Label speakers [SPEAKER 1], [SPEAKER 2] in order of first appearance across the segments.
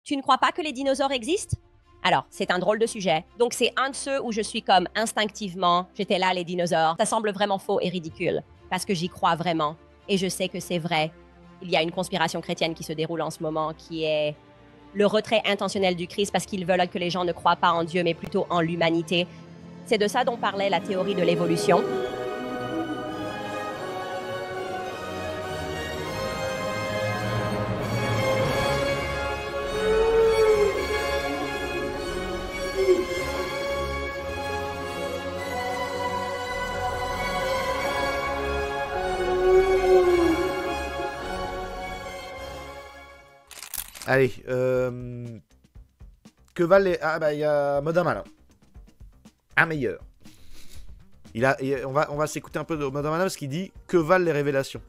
[SPEAKER 1] Tu ne crois pas que les dinosaures existent? Alors, c'est un drôle de sujet. Donc c'est un de ceux où je suis comme instinctivement, j'étais là les dinosaures. Ça semble vraiment faux et ridicule, parce que j'y crois vraiment. Et je sais que c'est vrai. Il y a une conspiration chrétienne qui se déroule en ce moment, qui est le retrait intentionnel du Christ parce qu'ils veulent que les gens ne croient pas en Dieu, mais plutôt en l'humanité. C'est de ça dont parlait la théorie de l'évolution.
[SPEAKER 2] Allez, que valent les... Ah bah il y a Modama là. Un meilleur. On va s'écouter un peu de Modama parce qu'il dit que valent les révélations.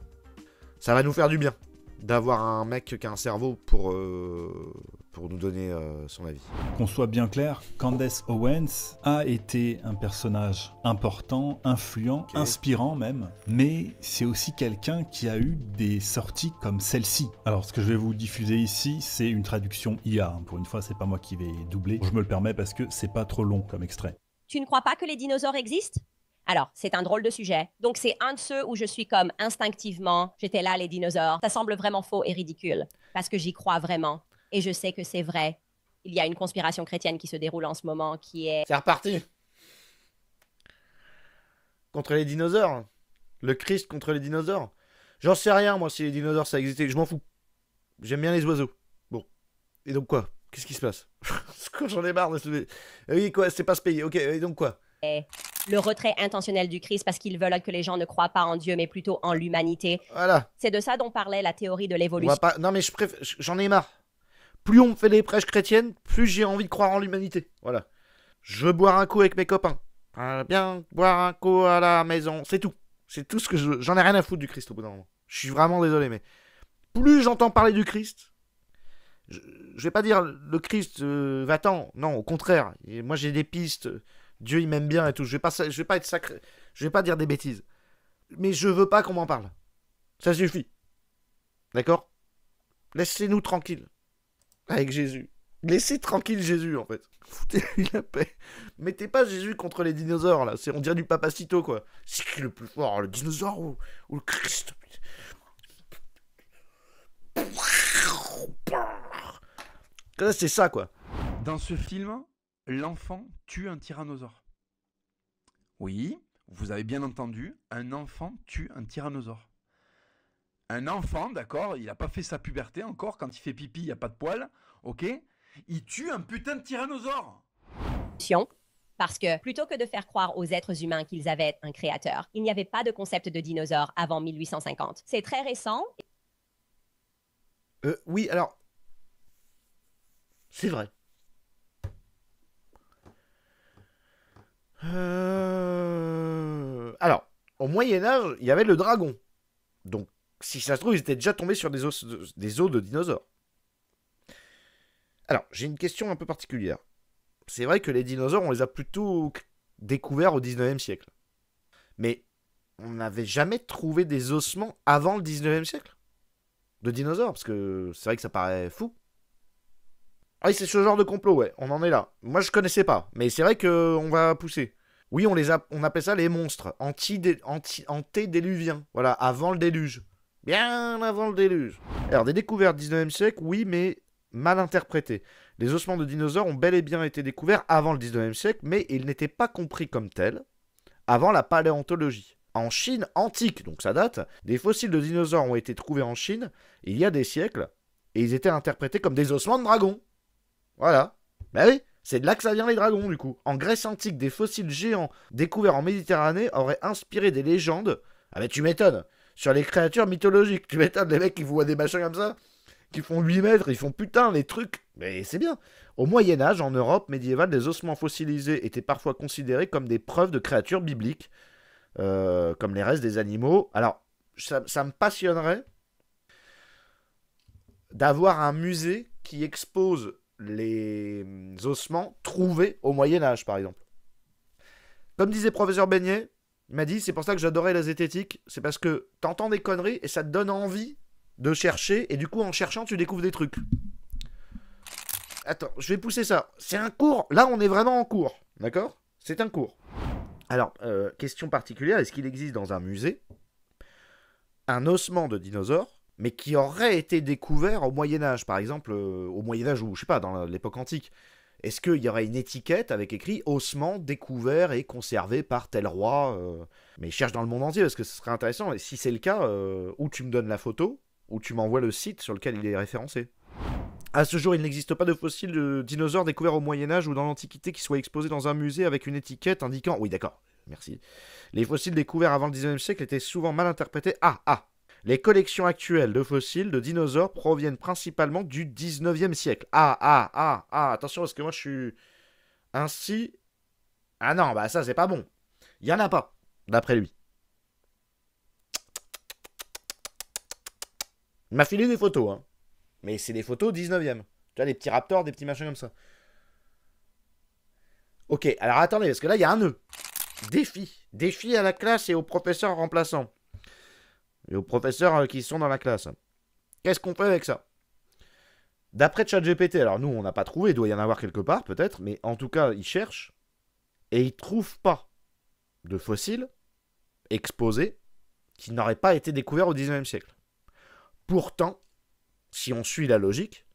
[SPEAKER 2] Ça va nous faire du bien d'avoir un mec qui a un cerveau pour nous donner son avis.
[SPEAKER 3] Qu'on soit bien clair, Candace Owens a été un personnage important, influent, inspirant même, mais c'est aussi quelqu'un qui a eu des sorties comme celle-ci. Alors ce que je vais vous diffuser ici, c'est une traduction IA. Pour une fois, c'est pas moi qui vais doubler. Je me le permets parce que c'est pas trop long comme extrait.
[SPEAKER 1] Tu ne crois pas que les dinosaures existent? Alors, c'est un drôle de sujet. Donc c'est un de ceux où je suis comme instinctivement, j'étais là les dinosaures. Ça semble vraiment faux et ridicule, parce que j'y crois vraiment. Et je sais que c'est vrai. Il y a une conspiration chrétienne qui se déroule en ce moment, qui est...
[SPEAKER 2] C'est reparti. Contre les dinosaures. Le Christ contre les dinosaures. J'en sais rien, moi, si les dinosaures, ça existait. Je m'en fous. J'aime bien les oiseaux. Bon. Et donc quoi? Qu'est-ce qui se passe? J'en ai marre de se... Oui, quoi, c'est pas se payer. Ok, et donc quoi?
[SPEAKER 1] Le retrait intentionnel du Christ parce qu'ils veulent que les gens ne croient pas en Dieu, mais plutôt en l'humanité.
[SPEAKER 2] Voilà.
[SPEAKER 1] C'est de ça dont parlait la théorie de l'évolution.
[SPEAKER 2] Non, mais j'en ai marre. Plus on me fait des prêches chrétiennes, plus j'ai envie de croire en l'humanité. Voilà. Je veux boire un coup avec mes copains. Bien boire un coup à la maison. C'est tout. C'est tout ce que j'en ai rien à foutre du Christ au bout d'un moment. Je suis vraiment désolé, mais plus j'entends parler du Christ, je vais pas dire le Christ va-t'en. Non, au contraire. Et moi, j'ai des pistes. Dieu, il m'aime bien et tout. Je vais pas être sacré. Je vais pas dire des bêtises. Mais je veux pas qu'on m'en parle. Ça suffit. D'accord? Laissez-nous tranquilles. Avec Jésus. Laissez tranquille Jésus, en fait. Foutez-lui la paix. Mettez pas Jésus contre les dinosaures, là. On dirait du Papacito, quoi. C'est qui le plus fort, le dinosaure ou le Christ? C'est ça, quoi.
[SPEAKER 4] Dans ce film, l'enfant tue un tyrannosaure. Oui, vous avez bien entendu, un enfant tue un tyrannosaure. Un enfant, d'accord, il n'a pas fait sa puberté encore, quand il fait pipi, il n'y a pas de poils, ok? Il tue un putain de tyrannosaure.
[SPEAKER 1] Parce que plutôt que de faire croire aux êtres humains qu'ils avaient un créateur, il n'y avait pas de concept de dinosaure avant 1850. C'est très récent.
[SPEAKER 2] Oui, alors... C'est vrai. Alors, au Moyen-Âge, il y avait le dragon. Donc, si ça se trouve, ils étaient déjà tombés sur des os de dinosaures. Alors, j'ai une question un peu particulière. C'est vrai que les dinosaures, on les a plutôt découverts au 19e siècle. Mais on n'avait jamais trouvé des ossements avant le 19e siècle de dinosaures, parce que c'est vrai que ça paraît fou. Ah oui, c'est ce genre de complot, ouais, on en est là. Moi, je connaissais pas, mais c'est vrai qu'on va pousser. Oui, on appelle ça les monstres, antédiluviens. Voilà, avant le déluge. Bien avant le déluge. Alors, des découvertes du 19e siècle, oui, mais mal interprétées. Les ossements de dinosaures ont bel et bien été découverts avant le 19e siècle, mais ils n'étaient pas compris comme tels avant la paléontologie. En Chine antique, donc ça date, des fossiles de dinosaures ont été trouvés en Chine il y a des siècles, et ils étaient interprétés comme des ossements de dragons. Voilà. Bah oui, c'est de là que ça vient les dragons, du coup. En Grèce antique, des fossiles géants découverts en Méditerranée auraient inspiré des légendes. Ah bah tu m'étonnes. Sur les créatures mythologiques. Tu m'étonnes, les mecs qui voient des machins comme ça, qui font 8 mètres, ils font putain, les trucs. Mais c'est bien. Au Moyen-Âge, en Europe médiévale, des ossements fossilisés étaient parfois considérés comme des preuves de créatures bibliques, comme les restes des animaux. Alors, ça me passionnerait d'avoir un musée qui expose les ossements trouvés au Moyen-Âge, par exemple. Comme disait professeur Beignet, il m'a dit, c'est pour ça que j'adorais la zététique, c'est parce que t'entends des conneries et ça te donne envie de chercher, et du coup, en cherchant, tu découvres des trucs. Attends, je vais pousser ça. C'est un cours. Là, on est vraiment en cours. D'accord? C'est un cours. Alors, question particulière, est-ce qu'il existe dans un musée un ossement de dinosaure, mais qui aurait été découvert au Moyen-Âge, par exemple, au Moyen-Âge ou, je sais pas, dans l'époque antique? Est-ce qu'il y aurait une étiquette avec écrit ossement découvert et conservé par tel roi Mais cherche dans le monde entier parce que ce serait intéressant. Et si c'est le cas, ou tu me donnes la photo, ou tu m'envoies le site sur lequel il est référencé. À ce jour, il n'existe pas de fossiles de dinosaures découverts au Moyen-Âge ou dans l'Antiquité qui soient exposés dans un musée avec une étiquette indiquant... Oui, d'accord, merci. Les fossiles découverts avant le 19e siècle étaient souvent mal interprétés. Les collections actuelles de fossiles de dinosaures proviennent principalement du 19e siècle. Attention, parce que moi je suis... Ainsi... Ah non, bah ça c'est pas bon. Il y en a pas, d'après lui. Il m'a filé des photos, hein. Mais c'est des photos 19e. Tu vois, des petits raptors, des petits machins comme ça. Ok, alors attendez, parce que là, il y a un nœud. Défi. Défi à la classe et aux professeurs remplaçants. Et aux professeurs qui sont dans la classe. Qu'est-ce qu'on fait avec ça? D'après ChatGPT, alors nous, on n'a pas trouvé, il doit y en avoir quelque part, peut-être, mais en tout cas, ils cherchent, et ils ne trouvent pas de fossiles exposés qui n'auraient pas été découverts au 19e siècle. Pourtant, si on suit la logique,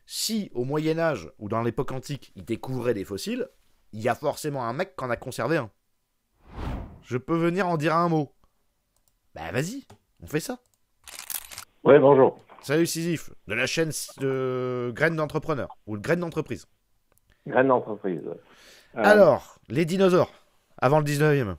[SPEAKER 2] si au Moyen-Âge ou dans l'époque antique, ils découvraient des fossiles, il y a forcément un mec qui en a conservé un. Je peux venir en dire un mot. Bah vas-y, on fait ça.
[SPEAKER 5] Ouais, bonjour.
[SPEAKER 2] Salut Sisyphe, de la chaîne de Graines d'entrepreneurs, ou de Graines d'entreprise.
[SPEAKER 5] Graine d'entreprise.
[SPEAKER 2] Alors, les dinosaures, avant le 19e.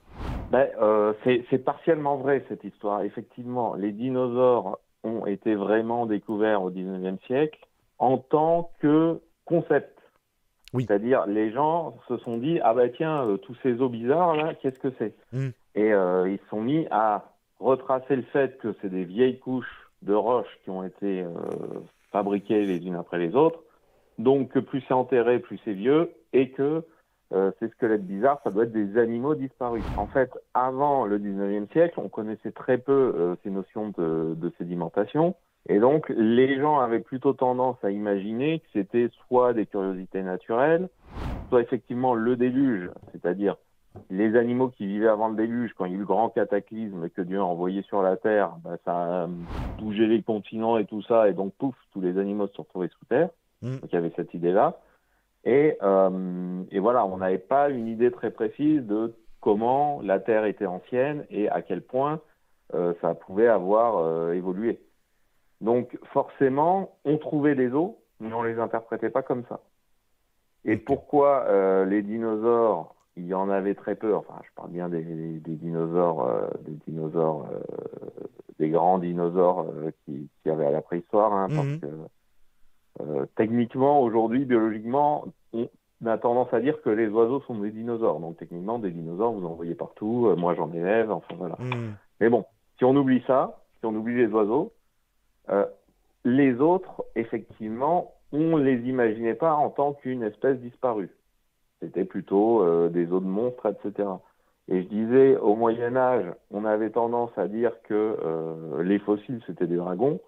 [SPEAKER 5] C'est partiellement vrai cette histoire. Effectivement, les dinosaures ont été vraiment découverts au 19e siècle en tant que concept.
[SPEAKER 2] Oui.
[SPEAKER 5] C'est-à-dire, les gens se sont dit, ah bah tiens, tous ces os bizarres là, qu'est-ce que c'est? Et ils se sont mis à retracer le fait que c'est des vieilles couches de roches qui ont été fabriquées les unes après les autres. Donc, que plus c'est enterré, plus c'est vieux, et que ces squelettes bizarres, ça doit être des animaux disparus. En fait, avant le 19e siècle, on connaissait très peu ces notions de sédimentation. Et donc, les gens avaient plutôt tendance à imaginer que c'était soit des curiosités naturelles, soit effectivement le déluge, c'est-à-dire les animaux qui vivaient avant le déluge, quand il y a eu le grand cataclysme que Dieu a envoyé sur la Terre, ça a bougé les continents et tout ça, et donc pouf, tous les animaux se sont retrouvés sous terre. Donc il y avait cette idée-là. Et voilà, on n'avait pas une idée très précise de comment la Terre était ancienne et à quel point ça pouvait avoir évolué. Donc forcément, on trouvait des os, mais on les interprétait pas comme ça. Et pourquoi les dinosaures, il y en avait très peu, enfin je parle bien des dinosaures, des grands dinosaures qui avaient à la préhistoire, hein, parce que techniquement, aujourd'hui, biologiquement, on a tendance à dire que les oiseaux sont des dinosaures. Donc techniquement, des dinosaures, vous en voyez partout, moi j'en élève, enfin voilà. Mais bon, si on oublie ça, si on oublie les oiseaux, les autres, effectivement, on les imaginait pas en tant qu'une espèce disparue. C'était plutôt des os de monstres, etc. Et je disais, au Moyen-Âge, on avait tendance à dire que les fossiles, c'était des dragons,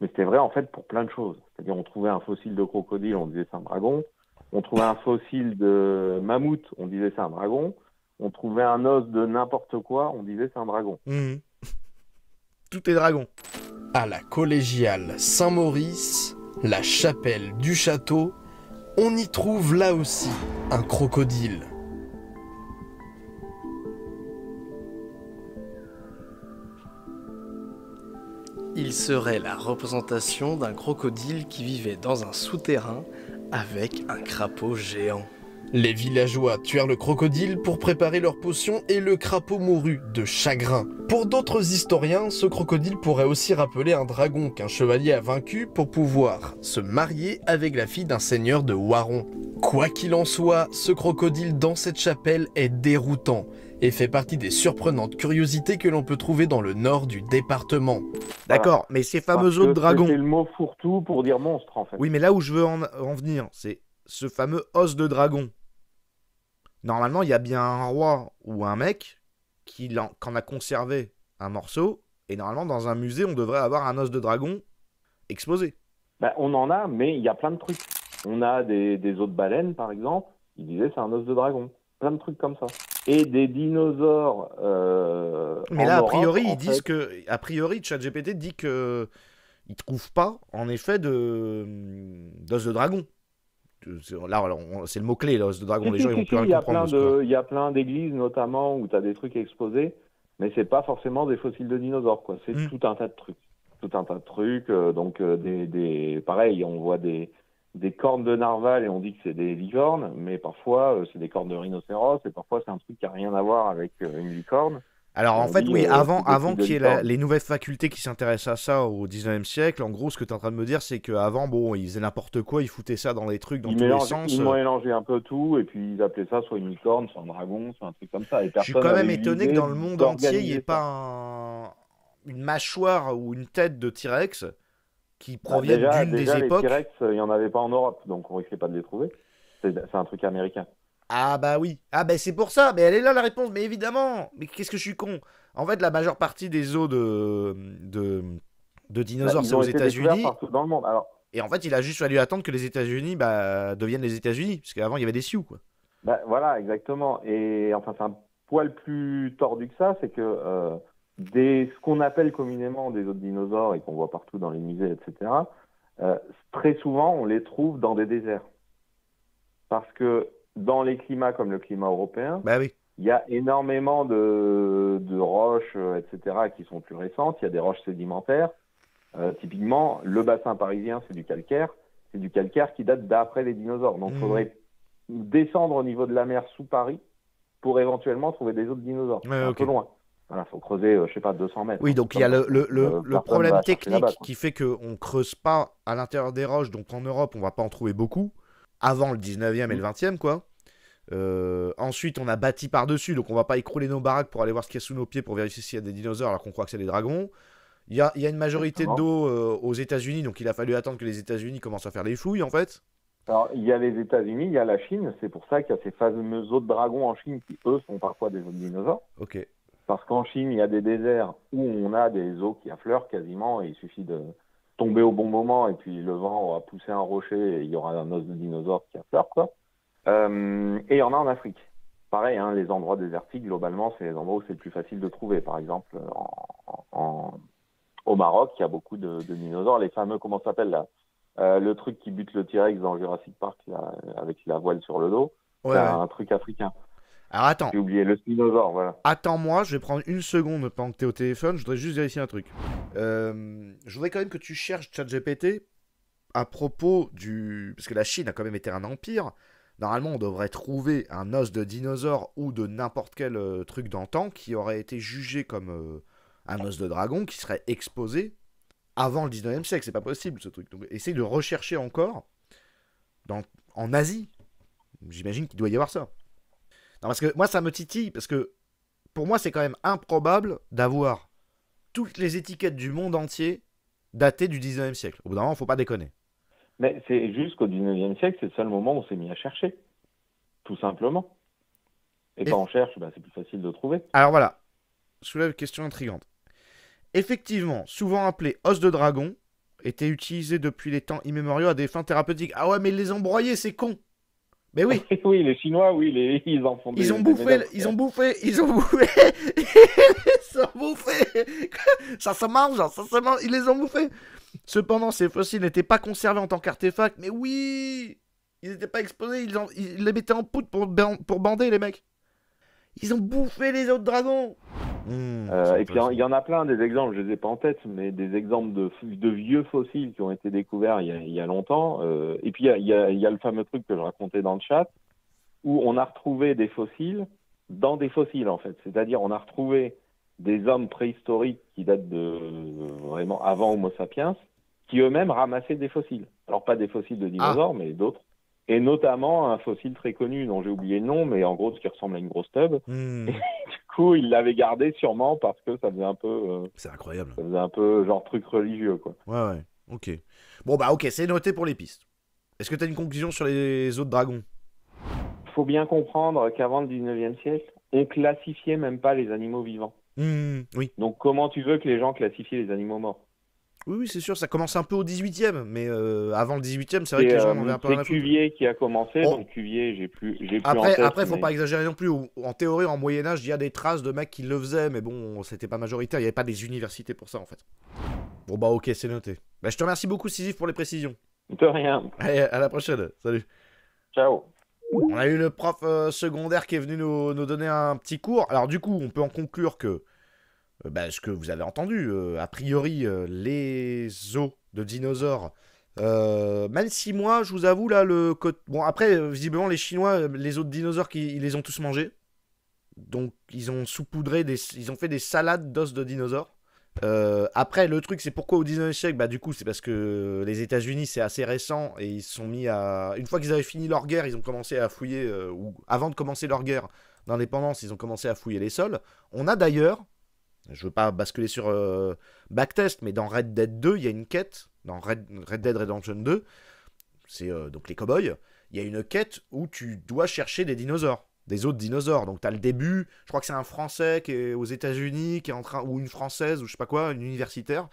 [SPEAKER 5] mais c'était vrai, en fait, pour plein de choses. C'est-à-dire, on trouvait un fossile de crocodile, on disait c'est un dragon. On trouvait un fossile de mammouth, on disait c'est un dragon. On trouvait un os de n'importe quoi, on disait c'est un dragon.
[SPEAKER 2] Tout est dragon.
[SPEAKER 6] À la collégiale Saint-Maurice, la chapelle du château, on y trouve là aussi un crocodile. Il serait la représentation d'un crocodile qui vivait dans un souterrain avec un crapaud géant. Les villageois tuèrent le crocodile pour préparer leur potion et le crapaud mourut de chagrin. Pour d'autres historiens, ce crocodile pourrait aussi rappeler un dragon qu'un chevalier a vaincu pour pouvoir se marier avec la fille d'un seigneur de Waron. Quoi qu'il en soit, ce crocodile dans cette chapelle est déroutant et fait partie des surprenantes curiosités que l'on peut trouver dans le nord du département.
[SPEAKER 2] D'accord, mais ces fameux os de dragon...
[SPEAKER 5] C'est le mot fourre-tout pour dire monstre, en fait.
[SPEAKER 2] Oui, mais là où je veux en venir, c'est ce fameux os de dragon. Normalement, il y a bien un roi ou un mec qui en a conservé un morceau, et normalement, dans un musée, on devrait avoir un os de dragon exposé.
[SPEAKER 5] On en a, mais il y a plein de trucs. On a des os de baleine, par exemple. Ils disaient c'est un os de dragon. Plein de trucs comme ça. Et des dinosaures.
[SPEAKER 2] Mais là, a
[SPEAKER 5] Europe,
[SPEAKER 2] priori,
[SPEAKER 5] en
[SPEAKER 2] ils disent
[SPEAKER 5] fait,
[SPEAKER 2] que. A priori, ChatGPT dit que. Ils trouvent pas, en effet, d'os de dragon. Là, c'est le mot-clé, l'os de dragon. Les gens, ils vont plus rien
[SPEAKER 5] il y a
[SPEAKER 2] comprendre.
[SPEAKER 5] il y a plein d'églises, notamment, où tu as des trucs exposés. Mais c'est pas forcément des fossiles de dinosaures, quoi. C'est tout un tas de trucs. Tout un tas de trucs. Pareil, on voit des cornes de narval et on dit que c'est des licornes, mais parfois c'est des cornes de rhinocéros et parfois c'est un truc qui n'a rien à voir avec une licorne.
[SPEAKER 2] Alors en fait,
[SPEAKER 5] dit,
[SPEAKER 2] oui, avant
[SPEAKER 5] c'est
[SPEAKER 2] qu'il y ait
[SPEAKER 5] licorne.
[SPEAKER 2] les nouvelles facultés qui s'intéressent à ça au 19e siècle, en gros, ce que tu es en train de me dire, c'est qu'avant, bon, ils faisaient n'importe quoi, ils foutaient ça dans les trucs, dans tous les sens.
[SPEAKER 5] Ils mélangeaient un peu tout et puis ils appelaient ça soit une licorne, soit un dragon, soit un truc comme ça. Et
[SPEAKER 2] Je suis
[SPEAKER 5] personne
[SPEAKER 2] quand même
[SPEAKER 5] n'avait eu
[SPEAKER 2] étonné que
[SPEAKER 5] l'idée
[SPEAKER 2] dans le monde entier, il n'y ait
[SPEAKER 5] d'organiser
[SPEAKER 2] pas une mâchoire ou une tête de T-Rex qui
[SPEAKER 5] ça.
[SPEAKER 2] proviennent d'une des
[SPEAKER 5] Les
[SPEAKER 2] époques.
[SPEAKER 5] T-Rex, il n'y en avait pas en Europe, donc on risquait pas de les trouver. C'est un truc américain.
[SPEAKER 2] Ah bah oui. Ah bah c'est pour ça. Mais elle est là la réponse. Mais évidemment. Mais qu'est-ce que je suis con. En fait, la majeure partie des os de dinosaures, c'est
[SPEAKER 5] Ils
[SPEAKER 2] aux
[SPEAKER 5] ont été découverts
[SPEAKER 2] États-Unis.
[SPEAKER 5] partout dans le monde. Alors,
[SPEAKER 2] Et en fait, il a juste fallu attendre que les États-Unis deviennent les États-Unis. Parce qu'avant, il y avait des Sioux, quoi.
[SPEAKER 5] voilà, exactement. Et enfin, c'est un poil plus tordu que ça, c'est que ce qu'on appelle communément des os de dinosaures et qu'on voit partout dans les musées, etc., très souvent, on les trouve dans des déserts. Parce que dans les climats comme le climat européen,
[SPEAKER 2] Bah oui.
[SPEAKER 5] il y a énormément de roches, etc., qui sont plus récentes. Il y a des roches sédimentaires. Typiquement, le bassin parisien, c'est du calcaire. C'est du calcaire qui date d'après les dinosaures. Donc, il faudrait descendre au niveau de la mer sous Paris pour éventuellement trouver des os de dinosaures.
[SPEAKER 2] Ouais,
[SPEAKER 5] un peu loin. Voilà, faut creuser, je sais pas, 200 mètres.
[SPEAKER 2] Oui, donc il y a le problème technique
[SPEAKER 5] là-bas,
[SPEAKER 2] qui fait qu'on creuse pas à l'intérieur des roches. Donc en Europe, on va pas en trouver beaucoup. Avant le 19e et le 20e, quoi. Ensuite, on a bâti par-dessus, donc on va pas écrouler nos baraques pour aller voir ce qu'il y a sous nos pieds pour vérifier s'il y a des dinosaures alors qu'on croit que c'est des dragons. Il y a une majorité d'eau aux États-Unis, donc il a fallu attendre que les États-Unis commencent à faire les fouilles, en fait.
[SPEAKER 5] Alors, il y a les États-Unis, il y a la Chine, c'est pour ça qu'il y a ces fameux os de dragon en Chine qui, eux, sont parfois des os de dinosaures.
[SPEAKER 2] Ok.
[SPEAKER 5] Parce qu'en Chine, il y a des déserts où on a des os qui affleurent quasiment, et il suffit de tomber au bon moment, et puis le vent va pousser un rocher, et il y aura un os de dinosaure qui affleure, quoi. Et il y en a en Afrique. Pareil, hein, les endroits désertiques, globalement, c'est les endroits où c'est le plus facile de trouver. Par exemple, au Maroc, il y a beaucoup de dinosaures, les fameux, comment ça s'appelle là, le truc qui bute le T-Rex dans Jurassic Park là, avec la voile sur le dos, c'est un truc africain.
[SPEAKER 2] Alors attends.
[SPEAKER 5] J'ai oublié, le spinosaure, voilà.
[SPEAKER 2] Attends-moi, je vais prendre une seconde pendant que tu es au téléphone, je voudrais juste vérifier un truc. Je voudrais quand même que tu cherches ChatGPT à propos du... Parce que la Chine a quand même été un empire. Normalement, on devrait trouver un os de dinosaure ou de n'importe quel truc d'antan qui aurait été jugé comme un os de dragon qui serait exposé avant le 19e siècle. C'est pas possible, ce truc. Donc, essaye de rechercher encore en Asie. J'imagine qu'il doit y avoir ça. Non, parce que moi, ça me titille, parce que pour moi, c'est quand même improbable d'avoir toutes les étiquettes du monde entier datées du 19e siècle. Au bout d'un moment, faut pas déconner.
[SPEAKER 5] Mais c'est juste qu'au 19e siècle, c'est le seul moment où on s'est mis à chercher. Tout simplement. Et quand on cherche, c'est plus facile de trouver.
[SPEAKER 2] Alors voilà, je soulève une question intrigante. Effectivement, souvent appelé os de dragon, était utilisé depuis les temps immémoriaux à des fins thérapeutiques. Ah ouais, mais ils les ont broyés, c'est con. Mais oui.
[SPEAKER 5] Oui, les Chinois, oui, ils en font des...
[SPEAKER 2] Ils ont bouffé. Ça se mange, ils les ont bouffés. Cependant, ces fossiles n'étaient pas conservés en tant qu'artefacts, mais oui, ils n'étaient pas exposés, ils les mettaient en poudre pour bander, les mecs. Ils ont bouffé les autres dragons.
[SPEAKER 5] Et puis il y en a plein des exemples, je les ai pas en tête, mais des exemples de vieux fossiles qui ont été découverts il y a longtemps. Et puis il y a le fameux truc que je racontais dans le chat, où on a retrouvé des fossiles dans des fossiles en fait. C'est-à-dire on a retrouvé des hommes préhistoriques qui datent de vraiment avant Homo sapiens, qui eux-mêmes ramassaient des fossiles. Alors pas des fossiles de dinosaures, mais d'autres. Et notamment un fossile très connu dont j'ai oublié le nom, mais en gros ce qui ressemble à une grosse tube. Et du coup, il l'avait gardé sûrement parce que ça faisait un peu...
[SPEAKER 2] c'est incroyable.
[SPEAKER 5] Ça faisait un peu genre truc religieux, quoi.
[SPEAKER 2] Ouais, ok. Bon bah ok, c'est noté pour les pistes. Est-ce que tu as une conclusion sur les autres dragons ?
[SPEAKER 5] Il faut bien comprendre qu'avant le 19e siècle, on classifiait même pas les animaux vivants.
[SPEAKER 2] Oui.
[SPEAKER 5] Donc comment tu veux que les gens classifient les animaux morts ?
[SPEAKER 2] Oui, c'est sûr, ça commence un peu au 18e, mais avant le 18e, c'est vrai que les gens en avaient un peu rien à
[SPEAKER 5] C'est
[SPEAKER 2] foutre.
[SPEAKER 5] Cuvier qui a commencé,
[SPEAKER 2] Oh.
[SPEAKER 5] donc Cuvier, j'ai plus en tête.
[SPEAKER 2] Après, faut
[SPEAKER 5] mais-
[SPEAKER 2] pas exagérer non plus. En théorie, en Moyen-Âge, il y a des traces de mecs qui le faisaient, mais bon, c'était pas majoritaire. Il n'y avait pas des universités pour ça, en fait. Bon, bah, ok, c'est noté. Bah, je te remercie beaucoup, Sisyphe, pour les précisions.
[SPEAKER 5] De rien.
[SPEAKER 2] Allez, à la prochaine. Salut.
[SPEAKER 5] Ciao.
[SPEAKER 2] On a eu le prof secondaire qui est venu nous donner un petit cours. Alors, du coup, on peut en conclure que, ce que vous avez entendu, a priori, les os de dinosaures. Même si moi, je vous avoue, là, bon, après, visiblement, les Chinois, les os de dinosaures, ils les ont tous mangés. Donc, ils ont saupoudré, ils ont fait des salades d'os de dinosaures. Après, le truc, c'est pourquoi au 19e siècle, bah, du coup, c'est parce que les États-Unis, c'est assez récent et ils se sont mis à. Une fois qu'ils avaient fini leur guerre, ils ont commencé à fouiller, ou avant de commencer leur guerre d'indépendance, ils ont commencé à fouiller les sols. On a d'ailleurs, je veux pas basculer sur backtest, mais dans Red Dead 2, il y a une quête, dans Red Dead Redemption 2, c'est donc les cowboys, il y a une quête où tu dois chercher des dinosaures. Des autres dinosaures. Donc t'as le début, je crois que c'est un Français qui est aux États-Unis, qui est en train, ou une Française, ou je sais pas quoi, une universitaire.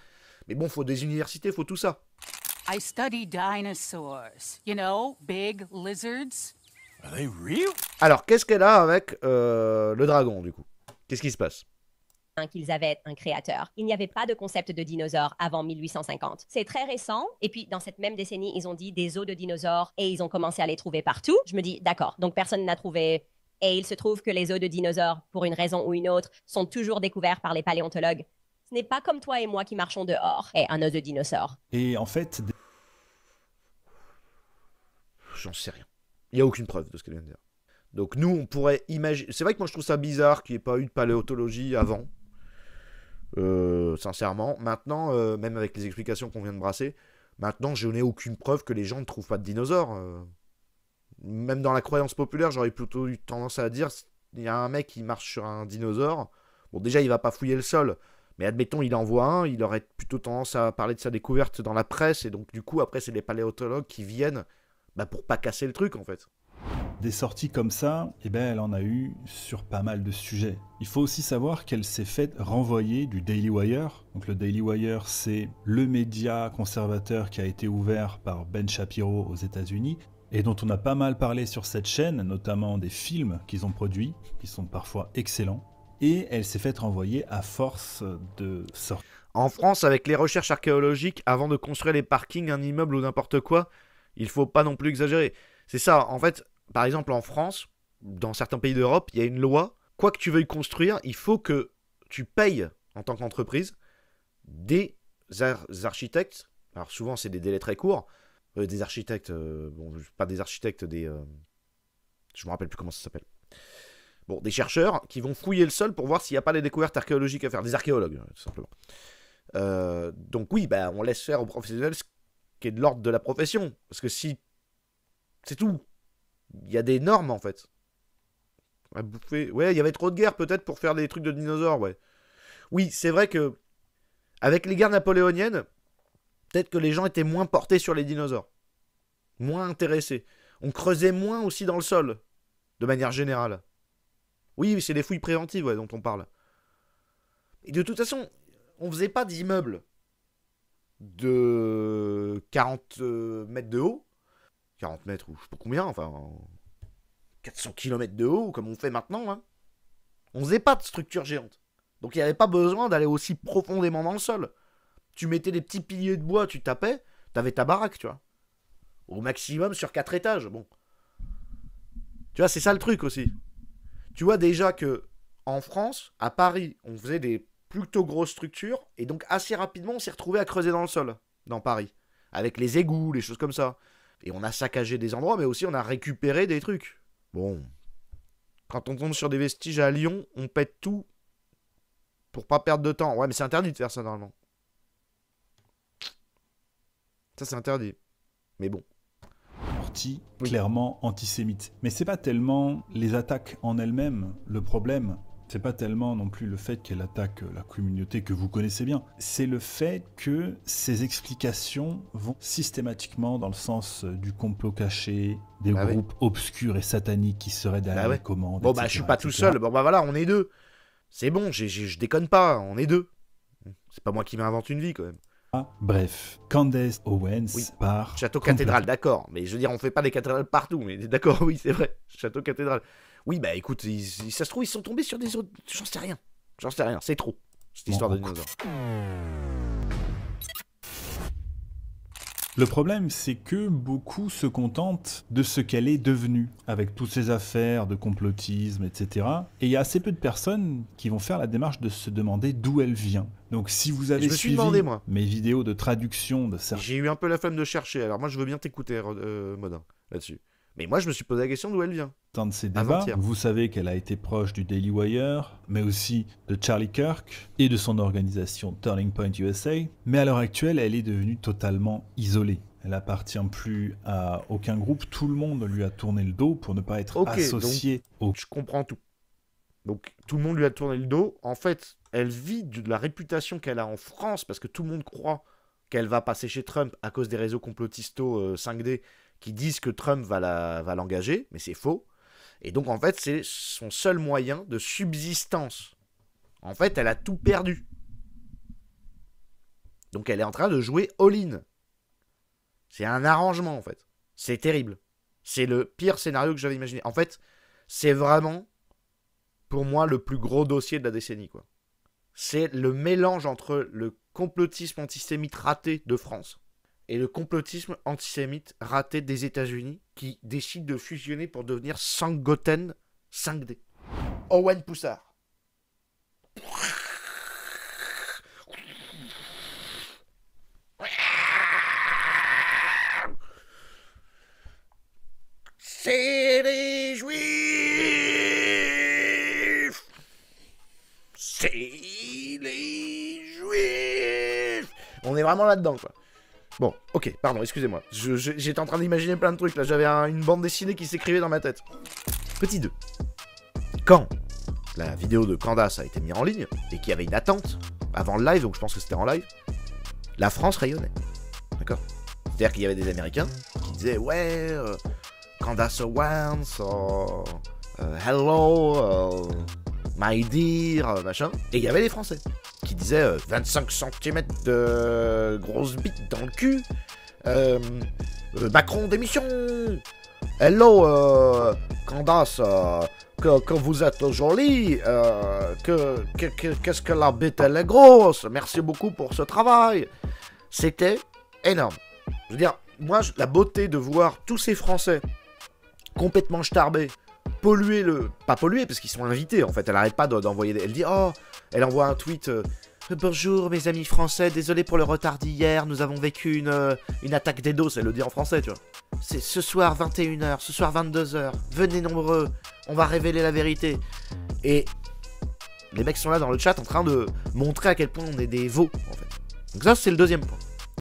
[SPEAKER 2] Mais bon, faut des universités, faut tout ça.
[SPEAKER 7] I study dinosaurs. You know, big lizards.
[SPEAKER 3] Are they real?
[SPEAKER 2] Alors, qu'est-ce qu'elle a avec le dragon, du coup? Qu'est-ce qui se passe?
[SPEAKER 1] Qu'ils avaient un créateur. Il n'y avait pas de concept de dinosaure avant 1850. C'est très récent. Et puis, dans cette même décennie, ils ont dit des os de dinosaures et ils ont commencé à les trouver partout. Je me dis, d'accord, donc personne n'a trouvé. Et il se trouve que les os de dinosaures, pour une raison ou une autre, sont toujours découverts par les paléontologues. Ce n'est pas comme toi et moi qui marchons dehors et un os de dinosaure.
[SPEAKER 3] Et en fait,
[SPEAKER 2] J'en sais rien. Il n'y a aucune preuve de ce qu'elle vient de dire. Donc nous, on pourrait imaginer... C'est vrai que moi, je trouve ça bizarre qu'il n'y ait pas eu de paléontologie avant. Sincèrement. Maintenant, même avec les explications qu'on vient de brasser, maintenant, je n'ai aucune preuve que les gens ne trouvent pas de dinosaures. Même dans la croyance populaire, j'aurais plutôt eu tendance à dire, il y a un mec qui marche sur un dinosaure. Bon, déjà, il va pas fouiller le sol. Mais admettons, il en voit un, il aurait plutôt tendance à parler de sa découverte dans la presse. Et donc, du coup, après, c'est les paléontologues qui viennent pour pas casser le truc, en fait.
[SPEAKER 3] des sorties comme ça, elle en a eu sur pas mal de sujets. Il faut aussi savoir qu'elle s'est faite renvoyer du Daily Wire. Donc le Daily Wire, c'est le média conservateur qui a été ouvert par Ben Shapiro aux États-Unis et dont on a pas mal parlé sur cette chaîne, notamment des films qu'ils ont produits, qui sont parfois excellents. Et elle s'est faite renvoyer à force de sorties.
[SPEAKER 2] En France, avec les recherches archéologiques, avant de construire les parkings, un immeuble ou n'importe quoi, il faut pas non plus exagérer. C'est ça, en fait, par exemple en France, dans certains pays d'Europe, il y a une loi, quoi que tu veuilles construire, il faut que tu payes, en tant qu'entreprise, des architectes, alors souvent c'est des délais très courts, des architectes, bon, pas des architectes, je me rappelle plus comment ça s'appelle. Bon, des chercheurs qui vont fouiller le sol pour voir s'il n'y a pas des découvertes archéologiques à faire, des archéologues, tout simplement. Donc oui, on laisse faire aux professionnels ce qui est de l'ordre de la profession, parce que si... C'est tout. Il y a des normes, en fait. À bouffer... Ouais, il y avait trop de guerres, peut-être, pour faire des trucs de dinosaures, ouais. Oui, c'est vrai que... Avec les guerres napoléoniennes, peut-être que les gens étaient moins portés sur les dinosaures. Moins intéressés. On creusait moins aussi dans le sol, de manière générale. Oui, c'est les fouilles préventives, ouais, dont on parle. Et de toute façon, on faisait pas d'immeubles de 40 mètres de haut. 40 mètres ou je sais pas combien, enfin 400 km de haut, comme on fait maintenant. Hein. On faisait pas de structure géante. Donc il n'y avait pas besoin d'aller aussi profondément dans le sol. Tu mettais des petits piliers de bois, tu tapais, t'avais ta baraque, tu vois. Au maximum sur 4 étages, bon. Tu vois, c'est ça le truc aussi. Tu vois déjà que en France, à Paris, on faisait des plutôt grosses structures, et donc assez rapidement, on s'est retrouvé à creuser dans le sol, dans Paris. Avec les égouts, les choses comme ça. Et on a saccagé des endroits, mais aussi on a récupéré des trucs. Bon. Quand on tombe sur des vestiges à Lyon, on pète tout pour pas perdre de temps. Ouais, mais c'est interdit de faire ça normalement. Ça, c'est interdit. Mais bon.
[SPEAKER 3] Sortie clairement antisémite. Mais c'est pas tellement les attaques en elles-mêmes le problème. C'est pas tellement non plus le fait qu'elle attaque la communauté que vous connaissez bien. C'est le fait que ces explications vont systématiquement dans le sens du complot caché, des groupes obscurs et sataniques qui seraient derrière les commandes.
[SPEAKER 2] Bon, je suis pas tout seul. Bon, voilà, on est deux. C'est bon, je déconne pas, on est deux. C'est pas moi qui m'invente une vie, quand même.
[SPEAKER 3] Bref, Candace Owens part...
[SPEAKER 2] Château cathédrale, d'accord. Mais je veux dire, on fait pas des cathédrales partout. Mais d'accord, oui, c'est vrai. Château cathédrale. Oui, bah écoute, ça se trouve, ils sont tombés sur des autres... J'en sais rien. C'est trop, cette histoire de dinosaures.
[SPEAKER 3] Le problème, c'est que beaucoup se contentent de ce qu'elle est devenue, avec toutes ces affaires de complotisme, etc. Et il y a assez peu de personnes qui vont faire la démarche de se demander d'où elle vient. Donc si vous avez suivi mes vidéos de traduction de certains...
[SPEAKER 2] J'ai eu un peu la flemme de chercher, alors moi je veux bien t'écouter, Modin, là-dessus. Mais moi je me suis posé la question d'où elle vient.
[SPEAKER 3] De ces débats, vous savez qu'elle a été proche du Daily Wire, mais aussi de Charlie Kirk et de son organisation Turning Point USA. Mais à l'heure actuelle, elle est devenue totalement isolée. Elle appartient plus à aucun groupe. Tout le monde lui a tourné le dos pour ne pas être associé au...
[SPEAKER 2] Je comprends tout. Donc tout le monde lui a tourné le dos. En fait, elle vit de la réputation qu'elle a en France parce que tout le monde croit qu'elle va passer chez Trump à cause des réseaux complotistos 5D qui disent que Trump va l'engager, mais c'est faux. Et donc, en fait, c'est son seul moyen de subsistance. En fait, elle a tout perdu. Donc, elle est en train de jouer all-in. C'est un arrangement, en fait. C'est terrible. C'est le pire scénario que j'avais imaginé. En fait, c'est vraiment, pour moi, le plus gros dossier de la décennie, quoi. C'est le mélange entre le complotisme antisémite raté de France et le complotisme antisémite raté des États-Unis qui décide de fusionner pour devenir Sangoten 5D. Owen Poussard. C'est les Juifs. C'est les Juifs. On est vraiment là-dedans, quoi. Bon, ok, pardon, excusez-moi. J'étais en train d'imaginer plein de trucs, là. J'avais une bande dessinée qui s'écrivait dans ma tête. Petit 2. Quand la vidéo de Candace a été mise en ligne, et qu'il y avait une attente avant le live, donc je pense que c'était en live, la France rayonnait. D'accord ? C'est-à-dire qu'il y avait des Américains qui disaient « Ouais, Candace Owens, hello, my dear, machin. » Et il y avait les Français qui disaient 25 cm de grosse bite dans le cul, Macron démission, hello, Candace, que vous êtes jolie, qu'est-ce que la bite elle est grosse, merci beaucoup pour ce travail. C'était énorme. Je veux dire, moi, la beauté de voir tous ces Français complètement starbés, polluer pas polluer parce qu'ils sont invités en fait, elle arrête pas d'envoyer elle dit elle envoie un tweet bonjour mes amis français, désolé pour le retard d'hier, nous avons vécu une attaque DDoS, elle le dit en français, tu vois. C'est ce soir 21h, ce soir 22h, venez nombreux, on va révéler la vérité. Et les mecs sont là dans le chat en train de montrer à quel point on est des veaux en fait. Donc ça c'est le deuxième point.